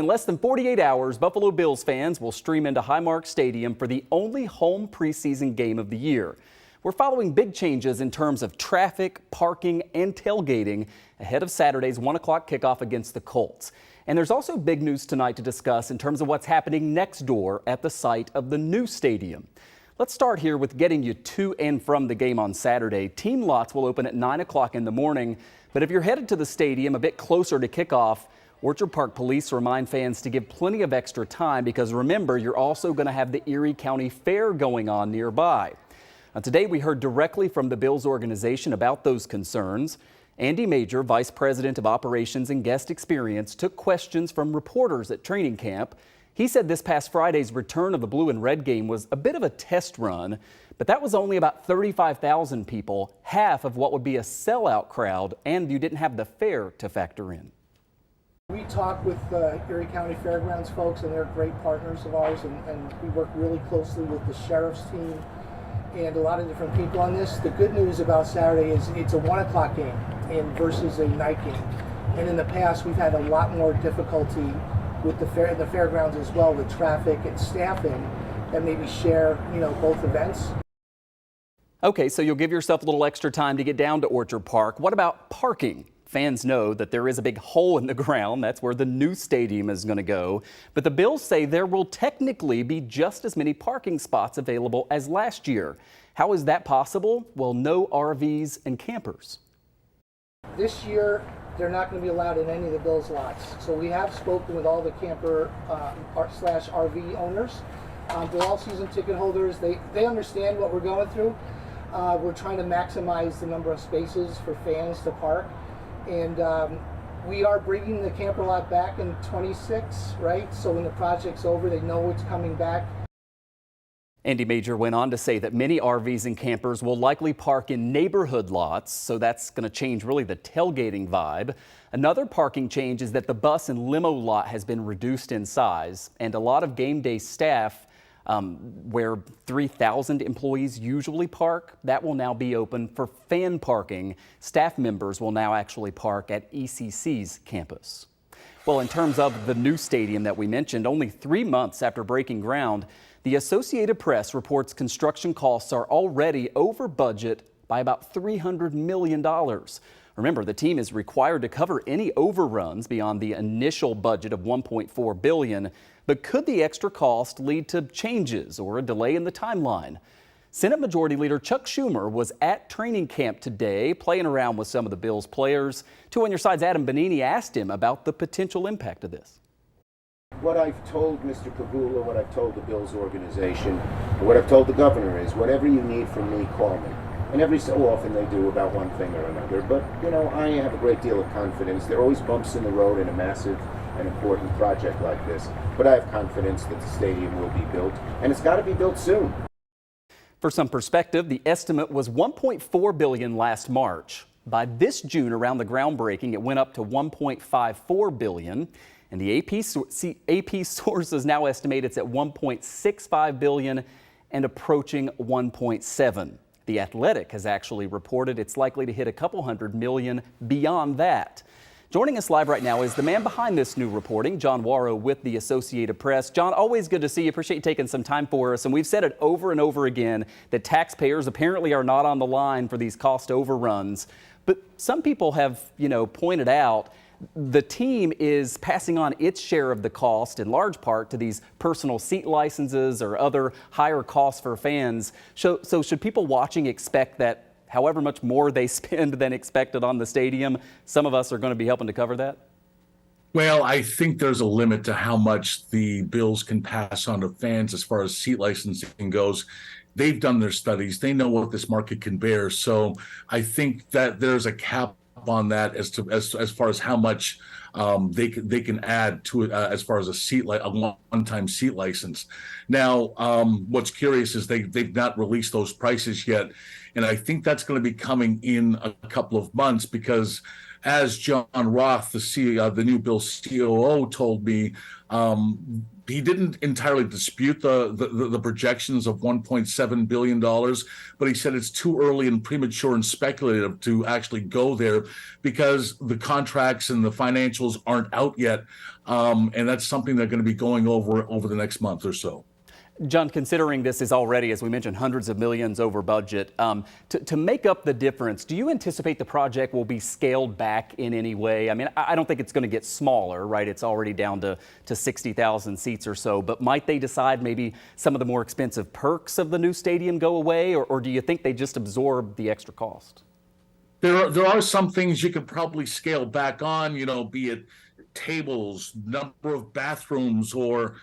In less than 48 hours, Buffalo Bills fans will stream into Highmark Stadium for the only home preseason game of the year. We're following big changes in terms of traffic, parking, and tailgating ahead of Saturday's 1 o'clock kickoff against the Colts. And there's also big news tonight to discuss in terms of what's happening next door at the site of the new stadium. Let's start here with getting you to and from the game on Saturday. Team lots will open at 9 o'clock in the morning, but if you're headed to the stadium a bit closer to kickoff, Orchard Park Police remind fans to give plenty of extra time because remember, you're also going to have the Erie County Fair going on nearby. Now, today we heard directly from the Bills organization about those concerns. Andy Major, Vice President of Operations and Guest Experience, took questions from reporters at training camp. He said this past Friday's return of the blue and red game was a bit of a test run, but that was only about 35,000 people, half of what would be a sellout crowd, and you didn't have the fair to factor in. We talk with Erie County Fairgrounds folks, and they're great partners of ours, and we work really closely with the sheriff's team and a lot of different people on this. The good news about Saturday is it's a 1 o'clock game versus a night game. And in the past, we've had a lot more difficulty with the fairgrounds as well, with traffic and staffing that maybe share, both events. Okay, so you'll give yourself a little extra time to get down to Orchard Park. What about parking? Fans know that there is a big hole in the ground. That's where the new stadium is going to go. But the Bills say there will technically be just as many parking spots available as last year. How is that possible? Well, no RVs and campers. This year, they're not going to be allowed in any of the Bills lots. So we have spoken with all the camper slash RV owners. They're all season ticket holders. They understand what we're going through. We're trying to maximize the number of spaces for fans to park. And we are bringing the camper lot back in 26, right? So when the project's over, they know it's coming back. Andy Major went on to say that many RVs and campers will likely park in neighborhood lots, so that's going to change really the tailgating vibe. Another parking change is that the bus and limo lot has been reduced in size, and a lot of game day staff where 3,000 employees usually park, that will now be open for fan parking. Staff members will now actually park at ECC's campus. Well, in terms of the new stadium that we mentioned, only 3 months after breaking ground, the Associated Press reports construction costs are already over budget by about $300 million. Remember, the team is required to cover any overruns beyond the initial budget of $1.4 billion. But could the extra cost lead to changes or a delay in the timeline? Senate Majority Leader Chuck Schumer was at training camp today, playing around with some of the Bills players. 2 on Your Side's Adam Bonini asked him about the potential impact of this. What I've told Mr. Pagula, what I've told the Bills organization, what I've told the governor is, whatever you need from me, call me. And every so often they do about one thing or another. But, I have a great deal of confidence. There are always bumps in the road in a massive and important project like this. But I have confidence that the stadium will be built, and it's got to be built soon. For some perspective, the estimate was $1.4 billion last March. By this June, around the groundbreaking, it went up to $1.54 billion. And the AP sources now estimate it's at $1.65 billion and approaching $1.7. The Athletic has actually reported it's likely to hit a couple $100 million beyond that. Joining us live right now is the man behind this new reporting, John Wawrow with the Associated Press. John, always good to see you. Appreciate you taking some time for us. And we've said it over and over again that taxpayers apparently are not on the line for these cost overruns. But some people have, pointed out the team is passing on its share of the cost in large part to these personal seat licenses or other higher costs for fans. So should people watching expect that however much more they spend than expected on the stadium, some of us are going to be helping to cover that? Well, I think there's a limit to how much the Bills can pass on to fans as far as seat licensing goes. They've done their studies. They know what this market can bear. So I think that there's a cap on that as far as how much they can add to it as far as a one-time seat license. Now, what's curious is they've not released those prices yet, and I think that's going to be coming in a couple of months because as John Roth, the new Bills COO, told me, he didn't entirely dispute the projections of $1.7 billion, but he said it's too early and premature and speculative to actually go there because the contracts and the financials aren't out yet. And that's something they're going to be going over the next month or so. John, considering this is already, as we mentioned, hundreds of millions over budget, to make up the difference, do you anticipate the project will be scaled back in any way? I mean, I don't think it's going to get smaller, right? It's already down to 60,000 seats or so, but might they decide maybe some of the more expensive perks of the new stadium go away, or do you think they just absorb the extra cost? There are some things you could probably scale back on, be it tables, number of bathrooms, or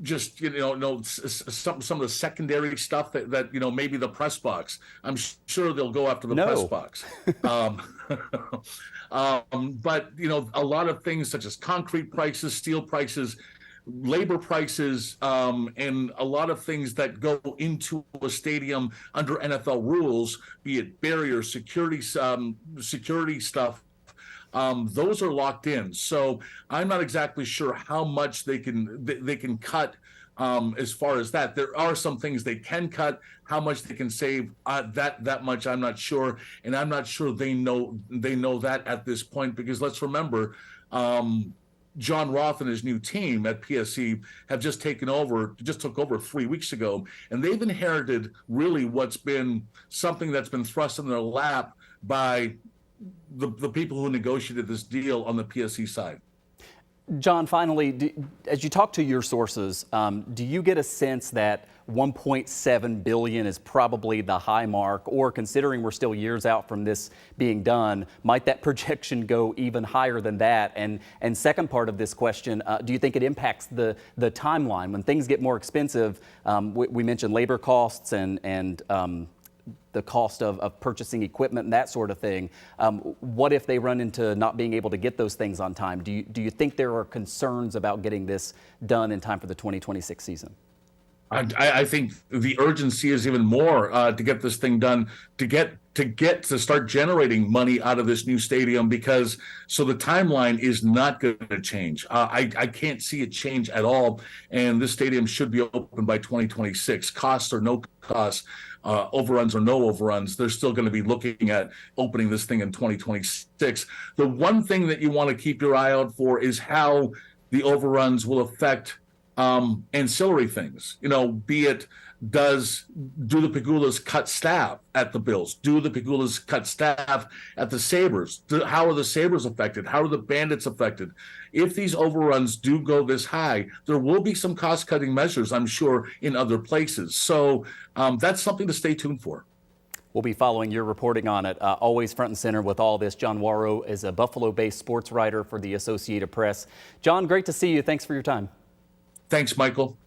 just some of the secondary stuff that maybe the press box. I'm sure they'll go after the press box. But a lot of things such as concrete prices, steel prices, labor prices, and a lot of things that go into a stadium under NFL rules, be it barriers, security stuff. Those are locked in. So I'm not exactly sure how much they can cut as far as that. There are some things they can cut. How much they can save, that much I'm not sure, and I'm not sure they know that at this point, because let's remember, John Roth and his new team at PSC have just took over 3 weeks ago, and they've inherited really what's been something that's been thrust in their lap by the people who negotiated this deal on the PSC side. John, finally, as you talk to your sources, do you get a sense that 1.7 billion is probably the high mark, or considering we're still years out from this being done, might that projection go even higher than that? And second part of this question, do you think it impacts the timeline when things get more expensive? We mentioned labor costs and the cost of purchasing equipment and that sort of thing. What if they run into not being able to get those things on time? Do you think there are concerns about getting this done in time for the 2026 season? I think the urgency is even more to get this thing done, to start generating money out of this new stadium, because the timeline is not going to change. I can't see it change at all, and this stadium should be open by 2026. Costs or no costs, overruns or no overruns, they're still going to be looking at opening this thing in 2026. The one thing that you want to keep your eye out for is how the overruns will affect ancillary things, be it do the Pegulas cut staff at the Bills? Do the Pegulas cut staff at the Sabres? How are the Sabres affected? How are the Bandits affected? If these overruns do go this high, there will be some cost-cutting measures, I'm sure, in other places. So that's something to stay tuned for. We'll be following your reporting on it, always front and center with all this. John Wawrow is a Buffalo-based sports writer for the Associated Press. John, great to see you. Thanks for your time. Thanks, Michael.